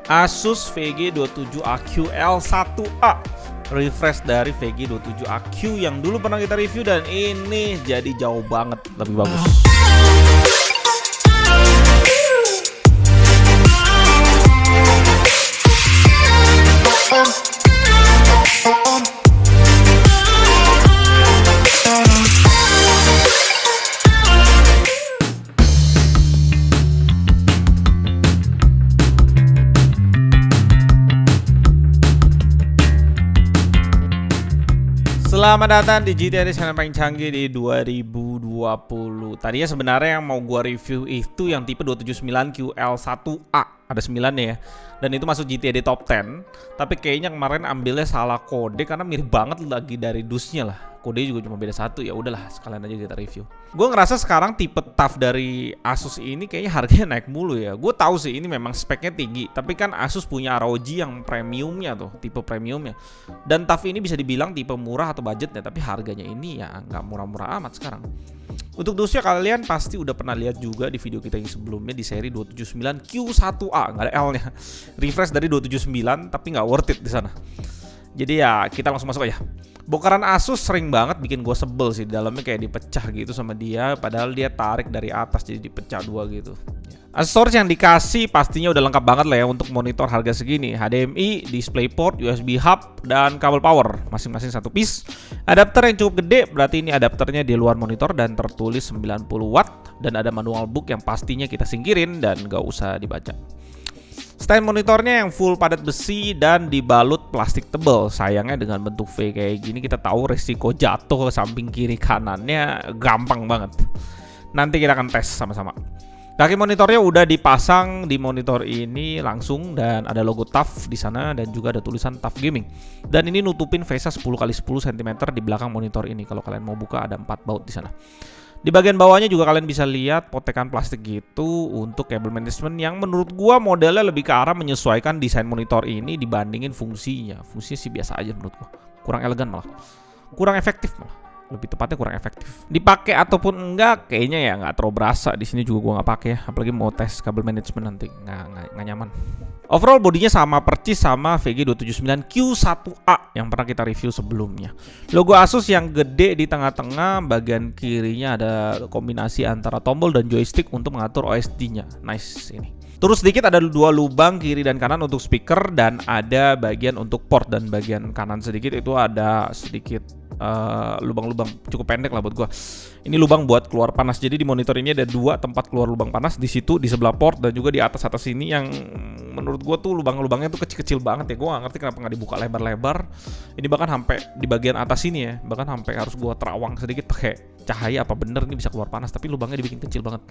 Asus VG27AQ-L1A, refresh dari VG27AQ yang dulu pernah kita review, dan ini jadi jauh banget lebih bagus. Selamat datang di GTA Edition yang paling canggih di 2020. Tadinya sebenarnya yang mau gua review itu yang tipe 279QL1A, ada 9 ya. Dan itu masuk GTA di top 10. Tapi kayaknya kemarin ambilnya salah kode karena mirip banget lagi dari dusnya lah. Kodenya juga cuma beda 1, ya udahlah sekalian aja kita review. Gue ngerasa sekarang tipe TUF dari Asus ini kayaknya harganya naik mulu ya. Gue tahu sih ini memang speknya tinggi, tapi kan Asus punya ROG yang premiumnya tuh, tipe premiumnya. Dan TUF ini bisa dibilang tipe murah atau budgetnya, tapi harganya ini ya nggak murah-murah amat sekarang. Untuk dusnya kalian pasti udah pernah lihat juga di video kita yang sebelumnya di seri 279Q1A, nggak ada L-nya. Refresh dari 279 tapi nggak worth it di sana. Jadi ya kita langsung masuk aja. Bongkaran Asus sering banget bikin gue sebel sih, dalamnya kayak dipecah gitu sama dia, padahal dia tarik dari atas jadi dipecah dua gitu. Aksesoris yang dikasih pastinya udah lengkap banget lah ya untuk monitor harga segini. HDMI, DisplayPort, USB hub, dan kabel power masing-masing satu piece. Adapter yang cukup gede, berarti ini adapternya di luar monitor dan tertulis 90 watt. Dan ada manual book yang pastinya kita singkirin dan gak usah dibaca. Stand monitornya yang full padat besi dan dibalut plastik tebal. Sayangnya dengan bentuk V kayak gini kita tahu resiko jatuh ke samping kiri kanannya gampang banget. Nanti kita akan tes sama-sama. Kaki monitornya udah dipasang di monitor ini langsung dan ada logo TUF di sana dan juga ada tulisan TUF Gaming. Dan ini nutupin face 10x10 cm di belakang monitor ini. Kalau kalian mau buka ada 4 baut di sana. Di bagian bawahnya juga kalian bisa lihat potekan plastik gitu untuk kabel management yang menurut gua modelnya lebih ke arah menyesuaikan desain monitor ini dibandingin fungsinya. Fungsinya sih biasa aja menurut gua. Kurang elegan malah. Kurang efektif malah. Lebih tepatnya kurang efektif. Dipakai ataupun enggak kayaknya ya nggak terlalu berasa. Di sini juga gua nggak pakai ya, apalagi mau tes kabel management nanti nggak nyaman. Overall bodinya sama percis sama VG279Q1A yang pernah kita review sebelumnya. Logo Asus yang gede di tengah-tengah, bagian kirinya ada kombinasi antara tombol dan joystick untuk mengatur OSD-nya. Nice ini. Terus sedikit ada 2 lubang kiri dan kanan untuk speaker dan ada bagian untuk port, dan bagian kanan sedikit itu ada sedikit lubang-lubang cukup pendek lah buat gua. Ini lubang buat keluar panas. Jadi di monitor ini ada 2 tempat keluar lubang panas, di situ di sebelah port dan juga di atas sini yang menurut gua tuh lubang-lubangnya tuh kecil-kecil banget ya. Gua gak ngerti kenapa nggak dibuka lebar-lebar. Ini bahkan sampai di bagian atas sini ya, bahkan sampai harus gua terawang sedikit pakai cahaya apa bener ini bisa keluar panas, tapi lubangnya dibikin kecil banget.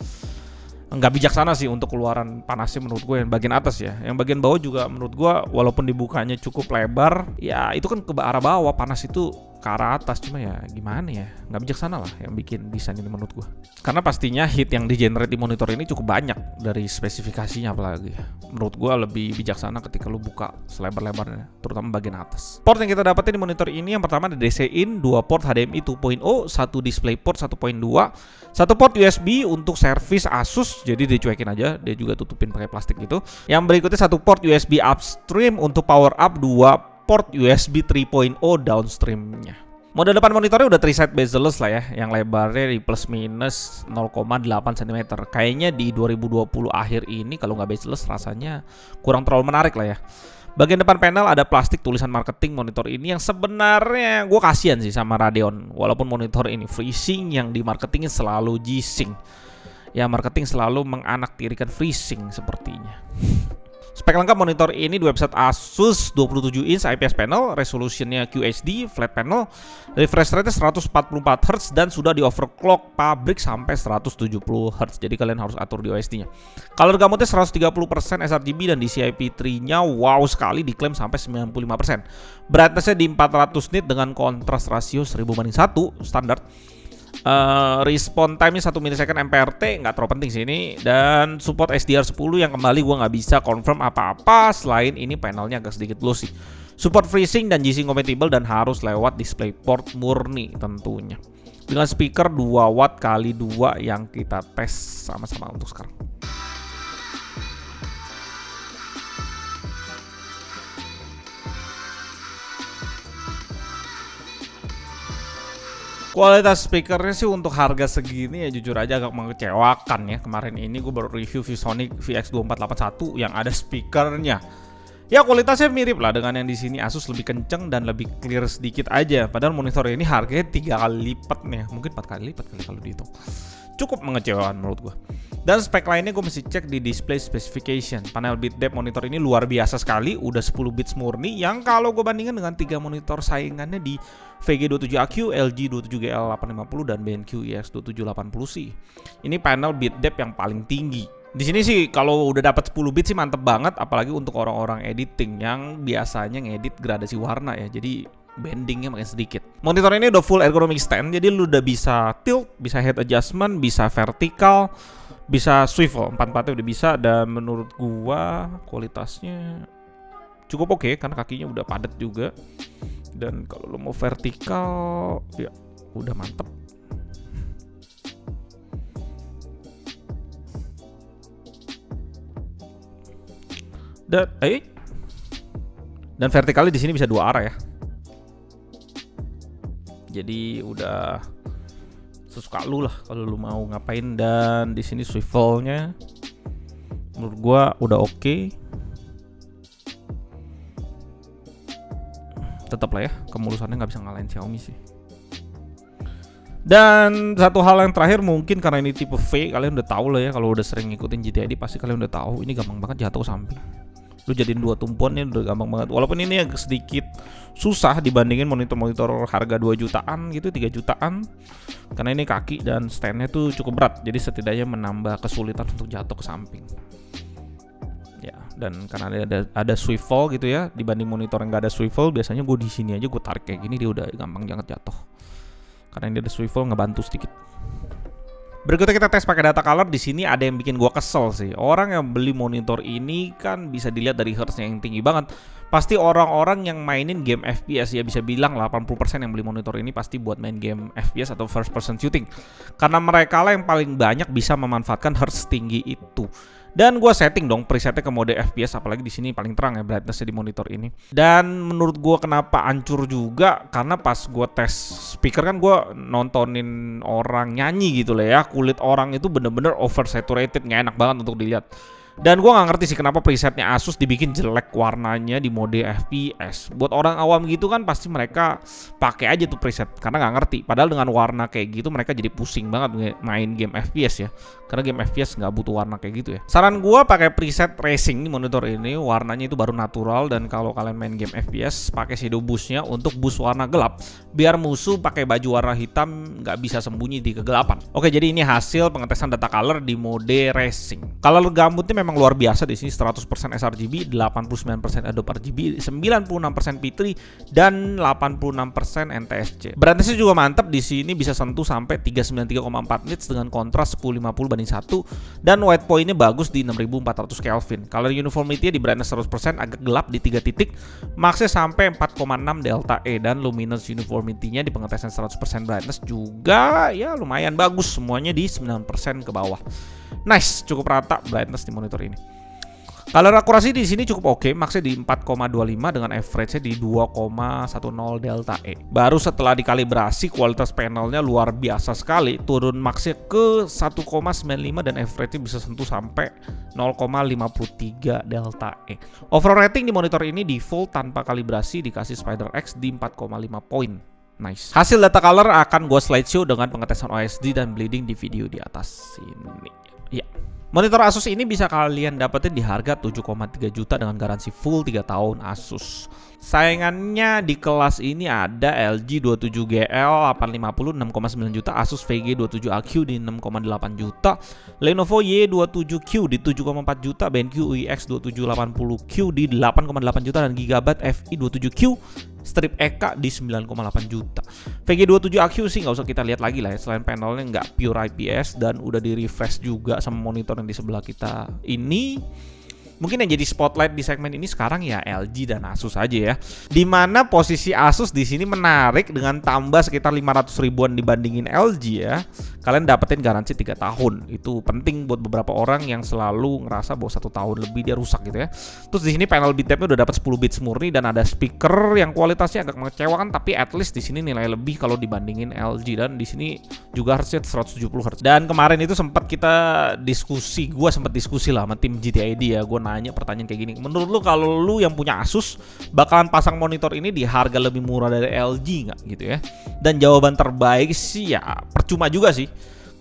Nggak bijaksana sih untuk keluaran panasnya menurut gue yang bagian atas ya. Yang bagian bawah juga menurut gue walaupun dibukanya cukup lebar, ya itu kan ke arah bawah, panas itu ke arah atas, cuma ya gimana ya, nggak bijaksana lah yang bikin desain ini menurut gue. Karena pastinya heat yang di-generate di monitor ini cukup banyak dari spesifikasinya, apalagi menurut gue lebih bijaksana ketika lu buka selebar-lebarnya, terutama bagian atas. Port yang kita dapetin di monitor ini yang pertama ada DC-in, 2 port HDMI 2.0, 1 DisplayPort 1.2, 1 port USB untuk servis Asus, jadi dicuekin aja, dia juga tutupin pakai plastik gitu. Yang berikutnya 1 port USB upstream untuk power up, 2 port USB 3.0 downstreamnya. Model depan monitornya udah 3 side bezel-less lah ya, yang lebarnya di plus minus 0,8 cm. Kayaknya di 2020 akhir ini kalau nggak bezel-less rasanya kurang terlalu menarik lah ya. Bagian depan panel ada plastik tulisan marketing monitor ini yang sebenarnya gue kasihan sih sama Radeon. Walaupun monitor ini FreeSync, yang di marketingnya selalu G-Sync. Ya marketing selalu menganaktirikan FreeSync sepertinya. Spek lengkap monitor ini di website Asus, 27 inch IPS panel, resolutionnya QHD, flat panel, refresh rate 144Hz dan sudah di overclock pabrik sampai 170Hz. Jadi kalian harus atur di OSD-nya. Color gamutnya 130% sRGB dan DCI P3-nya wow sekali, diklaim sampai 95%. Brightness-nya di 400 nit dengan kontras rasio 1000:1 standar. Respon time-nya 1 milisecond MPRT, nggak terlalu penting sih ini. Dan support SDR10 yang kembali gue nggak bisa confirm apa-apa selain ini panelnya agak sedikit glossy. Support FreeSync dan G-Sync compatible dan harus lewat DisplayPort murni tentunya. Dengan speaker 2 watt kali 2 yang kita tes sama-sama untuk sekarang. Kualitas speakernya sih untuk harga segini ya jujur aja agak mengecewakan ya. Kemarin ini gue baru review ViewSonic VX2481 yang ada speakernya. Ya kualitasnya mirip lah dengan yang di sini. Asus lebih kenceng dan lebih clear sedikit aja. Padahal monitor ini harganya 3 kali lipat nih, mungkin 4 kali lipat kali kalau dihitung. Cukup mengecewakan menurut gue. Dan spek lainnya gue mesti cek di display specification. Panel bit depth monitor ini luar biasa sekali, udah 10 bits murni yang kalau gue bandingkan dengan 3 monitor saingannya di VG27AQ, LG27GL850 dan BenQ EX2780C. Ini panel bit depth yang paling tinggi. Di sini sih kalau udah dapat 10 bit sih mantep banget, apalagi untuk orang-orang editing yang biasanya ngedit gradasi warna ya. Jadi bendingnya makin sedikit. Monitor ini udah full ergonomic stand, jadi lu udah bisa tilt, bisa head adjustment, bisa vertikal, bisa swivel, 4-4-nya udah bisa. Dan menurut gua kualitasnya cukup oke karena kakinya udah padat juga. Dan kalau lu mau vertikal ya udah mantep. Dan vertikalnya di sini bisa 2 arah ya. Jadi udah sesuka lu lah kalau lu mau ngapain. Dan di sini swivelnya menurut gua udah oke. Tetap lah ya, kemulusannya nggak bisa ngalahin Xiaomi sih. Dan satu hal yang terakhir mungkin karena ini tipe V, kalian udah tahu lah ya, kalau udah sering ngikutin GTAD pasti kalian udah tahu ini gampang banget jatuh ke samping. Lu jadiin 2 tumpuan ini udah gampang banget. Walaupun ini agak sedikit susah dibandingin monitor-monitor harga 2 jutaan gitu, 3 jutaan. Karena ini kaki dan standnya tuh cukup berat, jadi setidaknya menambah kesulitan untuk jatuh ke samping. Ya, dan karena ada swivel gitu ya, dibanding monitor yang nggak ada swivel, biasanya gue di sini aja gue tarik kayak gini dia udah gampang banget jatuh. Karena ini ada swivel ngebantu sedikit. Berikutnya kita tes pakai data color. Di sini ada yang bikin gua kesel sih. Orang yang beli monitor ini kan bisa dilihat dari hertznya yang tinggi banget. Pasti orang-orang yang mainin game FPS ya, bisa bilang 80% yang beli monitor ini pasti buat main game FPS atau first person shooting. Karena mereka lah yang paling banyak bisa memanfaatkan hertz tinggi itu. Dan gue setting dong presetnya ke mode FPS, apalagi di sini paling terang ya brightnessnya di monitor ini. Dan menurut gue kenapa hancur juga, karena pas gue tes speaker kan gue nontonin orang nyanyi gitu lah ya. Kulit orang itu bener-bener oversaturated, nggak enak banget untuk dilihat. Dan gue nggak ngerti sih kenapa presetnya Asus dibikin jelek warnanya di mode FPS. Buat orang awam gitu kan pasti mereka pakai aja tuh preset karena nggak ngerti. Padahal dengan warna kayak gitu mereka jadi pusing banget main game FPS ya. Karena game FPS nggak butuh warna kayak gitu ya. Saran gue pakai preset racing di monitor ini, warnanya itu baru natural. Dan kalau kalian main game FPS pakai shadow boostnya untuk boost warna gelap, biar musuh pakai baju warna hitam nggak bisa sembunyi di kegelapan. Oke, jadi ini hasil pengetesan data color di mode racing. Color gambutnya memang luar biasa di sini, 100% sRGB, 89% Adobe RGB, 96% P3 dan 86% NTSC. Brightness-nya juga mantap, di sini bisa sentuh sampai 393,4 nits dengan kontras 1050 banding 1 dan white point-nya bagus di 6400 Kelvin. Color uniformity di brightness 100% agak gelap di 3 titik, max-nya sampai 4,6 delta E dan luminous uniformity-nya di pengetesan 100% brightness juga ya lumayan bagus, semuanya di 9% ke bawah. Nice, cukup rata brightness di monitor ini. Color akurasi di sini cukup oke, max-nya di 4,25 dengan average-nya di 2,10 delta E. Baru setelah dikalibrasi kualitas panelnya luar biasa sekali, turun max-nya ke 1,95 dan average-nya bisa sentuh sampai 0,53 delta E. Overall rating di monitor ini default tanpa kalibrasi dikasih Spider X di 4,5 poin. Nice. Hasil data color akan gue slideshow dengan pengetesan OSD dan bleeding di video di atas ini. Ya. Monitor Asus ini bisa kalian dapetin di harga 7,3 juta dengan garansi full 3 tahun Asus. Saingannya di kelas ini ada LG 27GL850 6,9 juta, Asus VG27AQ di 6,8 juta, Lenovo Y27Q di 7,4 juta, BenQ EX2780Q di 8,8 juta dan Gigabyte FI27Q strip EK di 9,8 juta. VG27AQ sih nggak usah kita lihat lagi lah ya, selain panelnya nggak pure IPS dan udah di refresh juga sama monitor yang di sebelah kita ini. Mungkin yang jadi spotlight di segmen ini sekarang ya LG dan Asus aja ya. Dimana posisi Asus di sini menarik dengan tambah sekitar 500 ribuan dibandingin LG ya. Kalian dapetin garansi 3 tahun. Itu penting buat beberapa orang yang selalu ngerasa bahwa 1 tahun lebih dia rusak gitu ya. Terus di sini panel bitmapnya udah dapat 10 bits murni dan ada speaker yang kualitasnya agak mengecewakan, tapi at least di sini nilai lebih kalau dibandingin LG, dan di sini juga hertznya 170 Hz. Dan kemarin itu sempat kita diskusi, gue sempat diskusi lah sama tim GTID ya. Gue nanya pertanyaan kayak gini, menurut lu kalau lu yang punya Asus bakalan pasang monitor ini di harga lebih murah dari LG nggak gitu ya? Dan jawaban terbaik sih ya percuma juga sih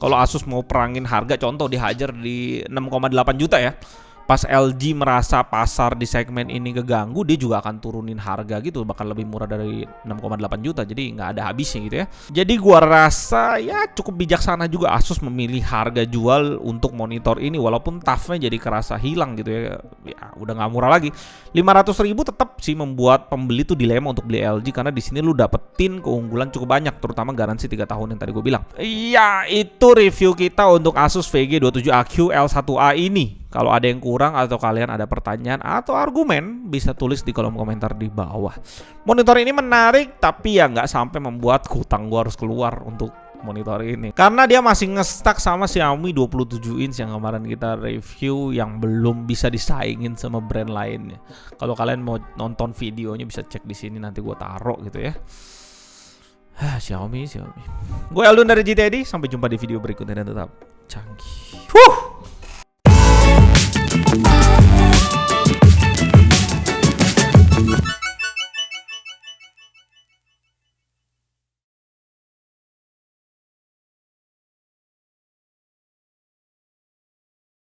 kalau Asus mau perangin harga, contoh dihajar di 6,8 juta ya. Pas LG merasa pasar di segmen ini keganggu, dia juga akan turunin harga gitu, bakal lebih murah dari 6,8 juta. Jadi nggak ada habisnya gitu ya. Jadi gua rasa ya cukup bijaksana juga Asus memilih harga jual untuk monitor ini, walaupun TUF-nya jadi kerasa hilang gitu ya. Ya udah nggak murah lagi. 500 ribu tetap sih membuat pembeli tuh dilema untuk beli LG, karena di sini lu dapetin keunggulan cukup banyak, terutama garansi 3 tahun yang tadi gue bilang. Iya, itu review kita untuk Asus VG27AQ L1A ini. Kalau ada yang kurang atau kalian ada pertanyaan atau argumen, bisa tulis di kolom komentar di bawah. Monitor ini menarik, tapi ya nggak sampai membuat hutang gua harus keluar untuk monitor ini. Karena dia masih nge-stuck sama Xiaomi 27 inch yang kemarin kita review, yang belum bisa disaingin sama brand lainnya. Kalau kalian mau nonton videonya bisa cek di sini, nanti gua taruh gitu ya. Xiaomi. Gue Aldun dari GTID, sampai jumpa di video berikutnya dan tetap canggih.